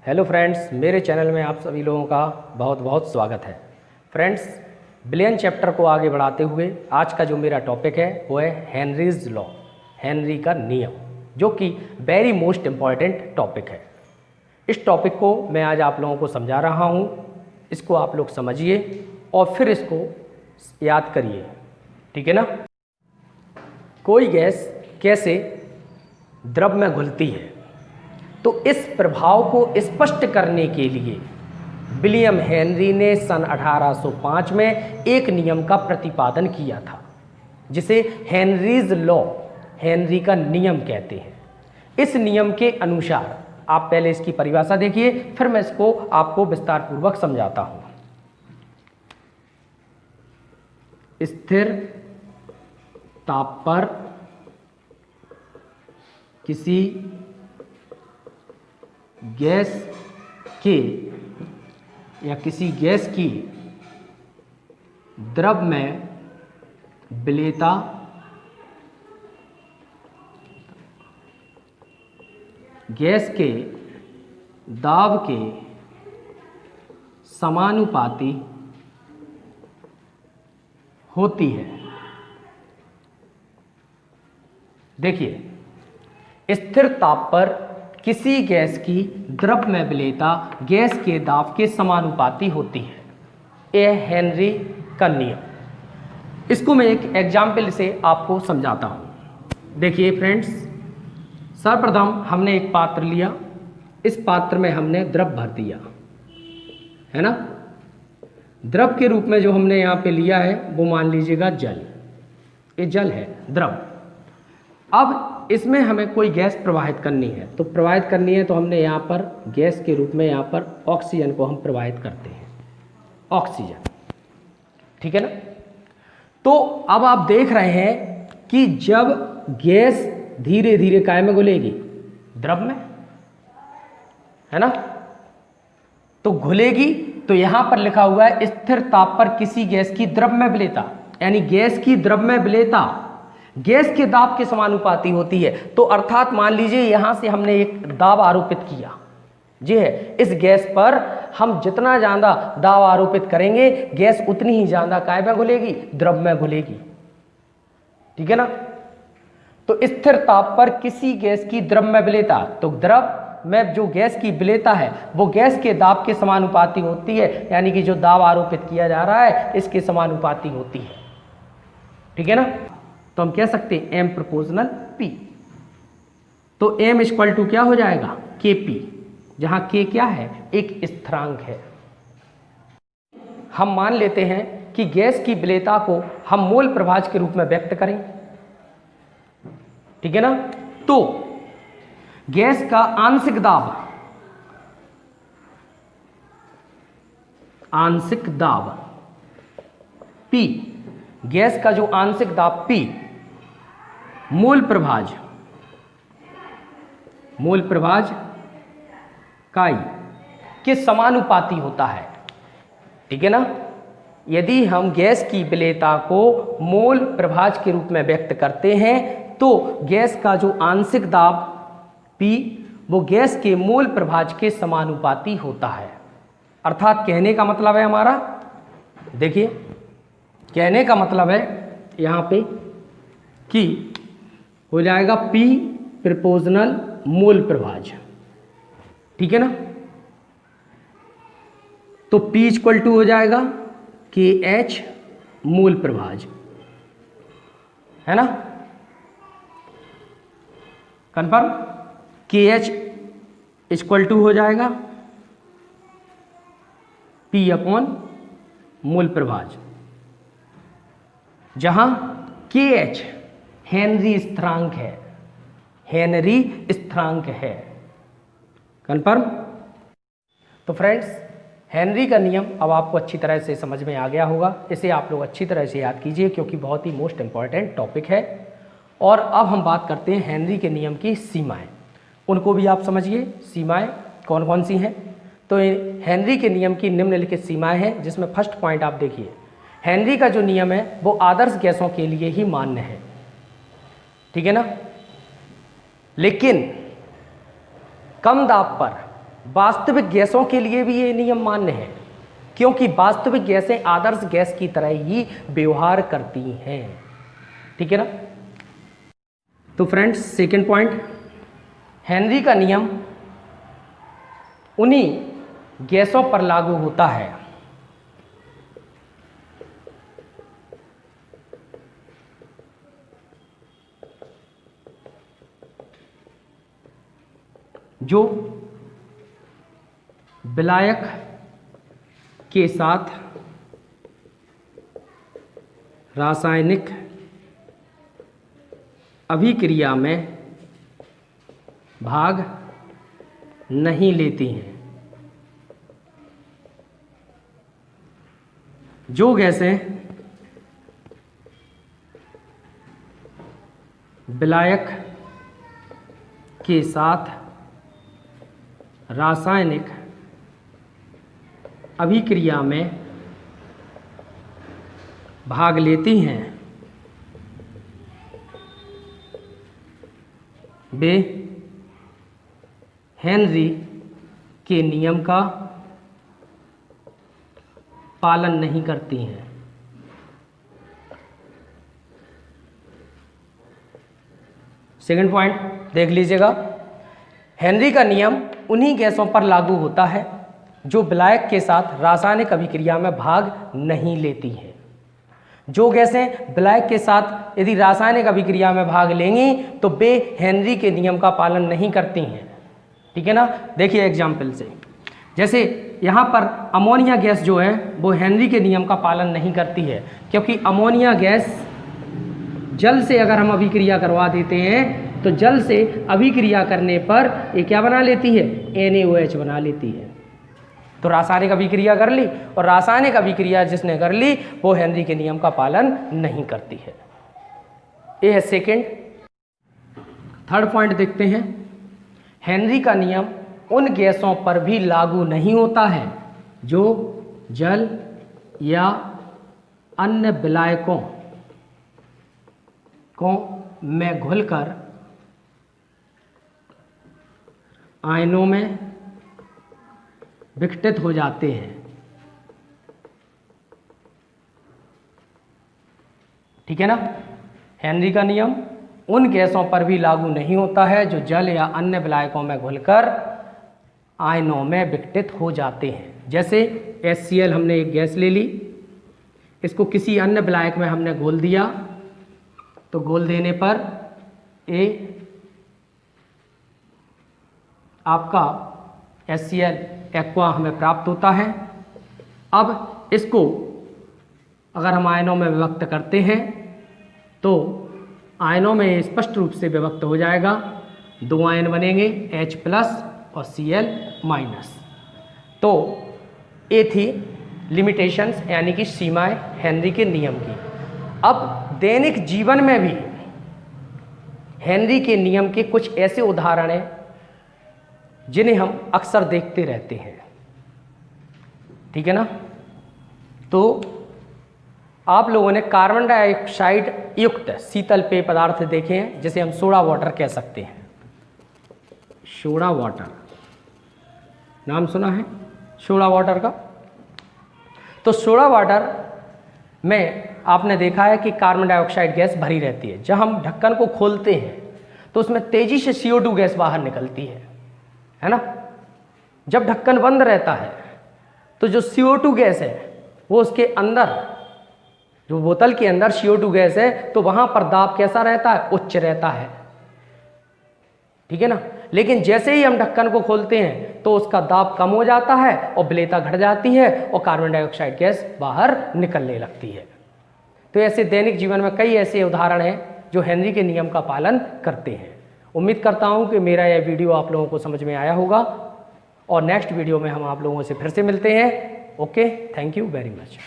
Hello friends, मेरे channel में आप सभी लोगों का बहुत बहुत स्वागत है। फ्रेंड्स, बिलियन चैप्टर को आगे बढ़ाते हुए आज का जो मेरा टॉपिक है वो है हेनरीज लॉ, हेनरी का नियम, जो कि वेरी मोस्ट इम्पॉर्टेंट टॉपिक है। इस टॉपिक को मैं आज आप लोगों को समझा रहा हूँ। इसको आप लोग समझिए और फिर इसको याद करिए, ठीक है ना। कोई गैस कैसे द्रव में घुलती है, तो इस प्रभाव को स्पष्ट करने के लिए विलियम हेनरी ने सन 1805 में एक नियम का प्रतिपादन किया था, जिसे हेनरीज लॉ, हेनरी का नियम कहते हैं। इस नियम के अनुसार आप पहले इसकी परिभाषा देखिए, फिर मैं इसको आपको विस्तार पूर्वक समझाता हूं। स्थिर ताप पर किसी गैस के या किसी गैस की द्रव में विलेयता गैस के दाब के समानुपाती होती है। देखिए, स्थिर ताप पर किसी गैस की द्रव में विलेयता गैस के दाब के समानुपाती होती है। यह हेनरी का नियम। इसको मैं एक एग्जाम्पल से आपको समझाता हूँ। देखिए फ्रेंड्स, सर्वप्रथम हमने एक पात्र लिया, इस पात्र में हमने द्रव भर दिया, है ना। द्रव के रूप में जो हमने यहाँ पे लिया है वो मान लीजिएगा जल। ये जल है, द्रव। अब इसमें हमें कोई गैस प्रवाहित करनी है, तो प्रवाहित करनी है तो हमने यहाँ पर गैस के रूप में यहाँ पर ऑक्सीजन को हम प्रवाहित करते हैं, ऑक्सीजन, ठीक है ना। तो अब आप देख रहे हैं कि जब गैस धीरे धीरे काय में घुलेगी, द्रव में, है ना। तो घुलेगी, तो यहां पर लिखा हुआ है स्थिर ताप पर किसी गैस की द्रव में विलेयता, यानी गैस की द्रव में विलेयता गैस के दाब के समानुपाती होती है। तो अर्थात मान लीजिए यहां से हमने एक दाब आरोपित किया, जी है। इस गैस पर हम जितना ज्यादा दाब आरोपित करेंगे, गैस उतनी ही ज्यादा काय में घुलेगी, द्रव में घुलेगी, ठीक है ना। तो स्थिर ताप पर किसी गैस की द्रव में विलेयता, तो द्रव में जो गैस की विलेयता है वो गैस के दाब के समानुपाती होती है, यानी कि जो दाब आरोपित किया जा रहा है इसके समानुपाती होती है, ठीक है ना। तो हम कह सकते हैं m प्रोपोर्शनल p। तो m इक्वल टू क्या हो जाएगा, kp, जहां k क्या है, एक स्थिरांक है। हम मान लेते हैं कि गैस की विलेयता को हम मोल प्रभाज के रूप में व्यक्त करें, ठीक है ना। तो गैस का आंशिक दाब, आंशिक दाब P, गैस का जो आंशिक दाब P मोल प्रभाज, मोल प्रभाज काई के समानुपाती होता है, ठीक है ना। यदि हम गैस की विलेयता को मोल प्रभाज के रूप में व्यक्त करते हैं तो गैस का जो आंशिक दाब P वो गैस के मोल प्रभाज के समानुपाती होता है। अर्थात कहने का मतलब है हमारा, देखिए कहने का मतलब है यहाँ पे कि हो जाएगा P प्रोपोर्शनल मोल प्रभाज, ठीक है ना। तो P इक्वल टू हो जाएगा KH मोल प्रभाज, है ना। कंफर्म, KH इक्वल टू हो जाएगा P अपॉन मोल प्रभाज, जहां KH हेनरी स्थिरांक है, हेनरी स्थिरांक है। कंफर्म। तो फ्रेंड्स, हेनरी का नियम अब आपको अच्छी तरह से समझ में आ गया होगा। इसे आप लोग अच्छी तरह से याद कीजिए क्योंकि बहुत ही मोस्ट इंपॉर्टेंट टॉपिक है। और अब हम बात करते हैं हेनरी के नियम की सीमाएं, उनको भी आप समझिए। सीमाएं कौन कौन सी हैं, तो हेनरी के नियम की निम्नलिखित सीमाएं हैं, जिसमें फर्स्ट पॉइंट आप देखिए, हेनरी का जो नियम है वो आदर्श गैसों के लिए ही मान्य है, ठीक है ना। लेकिन कम दाब पर वास्तविक गैसों के लिए भी ये नियम मान्य है, क्योंकि वास्तविक गैसें आदर्श गैस की तरह ही व्यवहार करती हैं। ठीक है ना। तो फ्रेंड्स, सेकंड पॉइंट, हेनरी का नियम उन्हीं गैसों पर लागू होता है जो विलायक के साथ रासायनिक अभिक्रिया में भाग नहीं लेती हैं। जो गैसें विलायक के साथ रासायनिक अभिक्रिया में भाग लेती हैं, वे हेनरी के नियम का पालन नहीं करती हैं। सेकंड पॉइंट देख लीजिएगा, हेनरी का नियम उन्हीं गैसों पर लागू होता है जो विलायक के साथ रासायनिक अभिक्रिया में भाग नहीं लेती हैं। जो गैसें विलायक के साथ यदि रासायनिक अभिक्रिया में भाग लेंगी तो वे हेनरी के नियम का पालन नहीं करती हैं। ठीक है ना। देखिए एग्जाम्पल से, जैसे यहाँ पर अमोनिया गैस जो है वो हेनरी के नियम का पालन नहीं करती है, क्योंकि अमोनिया गैस जल से अगर हम अभिक्रिया करवा देते हैं तो जल से अभिक्रिया करने पर ये क्या बना लेती है, NaOH बना लेती है। तो रासायनिक अभिक्रिया कर ली, और रासायनिक अभिक्रिया जिसने कर ली वो हेनरी के नियम का पालन नहीं करती है। ये है सेकेंड। थर्ड पॉइंट देखते हैं, हेनरी का नियम उन गैसों पर भी लागू नहीं होता है जो जल या अन्य विलायकों में घुलकर आयनों में विघटित हो जाते हैं। ठीक है ना। हेनरी का नियम उन गैसों पर भी लागू नहीं होता है जो जल या अन्य विलायकों में घुलकर आयनों में विघटित हो जाते हैं। जैसे HCl हमने एक गैस ले ली, इसको किसी अन्य विलायक में हमने घोल दिया, तो घोल देने पर ये आपका HCl एक्वा हमें प्राप्त होता है। अब इसको अगर हम आयनों में विभक्त करते हैं तो आयनों में स्पष्ट रूप से विभक्त हो जाएगा, 2 आयन बनेंगे H+ और Cl-। तो ये थी लिमिटेशंस यानी कि सीमाएं हेनरी के नियम की। अब दैनिक जीवन में भी हेनरी के नियम के कुछ ऐसे उदाहरण हैं जिन्हें हम अक्सर देखते रहते हैं। ठीक है ना। तो आप लोगों ने कार्बन डाइऑक्साइड युक्त शीतल पेय पदार्थ देखे हैं, जिसे हम सोडा वाटर कह सकते हैं। सोडा वाटर नाम सुना है सोडा वाटर का। तो सोडा वाटर में आपने देखा है कि कार्बन डाइऑक्साइड गैस भरी रहती है। जब हम ढक्कन को खोलते हैं तो उसमें तेजी से CO2 गैस बाहर निकलती है ना। जब ढक्कन बंद रहता है तो जो CO2 गैस है वो उसके अंदर, जो बोतल के अंदर CO2 गैस है, तो वहां पर दाब कैसा रहता है, उच्च रहता है। ठीक है ना। लेकिन जैसे ही हम ढक्कन को खोलते हैं तो उसका दाब कम हो जाता है और विलेयता घट जाती है और कार्बन डाइऑक्साइड गैस बाहर निकलने लगती है। तो ऐसे दैनिक जीवन में कई ऐसे उदाहरण हैं जो हेनरी के नियम का पालन करते हैं। उम्मीद करता हूं कि मेरा यह वीडियो आप लोगों को समझ में आया होगा, और नेक्स्ट वीडियो में हम आप लोगों से फिर से मिलते हैं। Okay, thank you very much.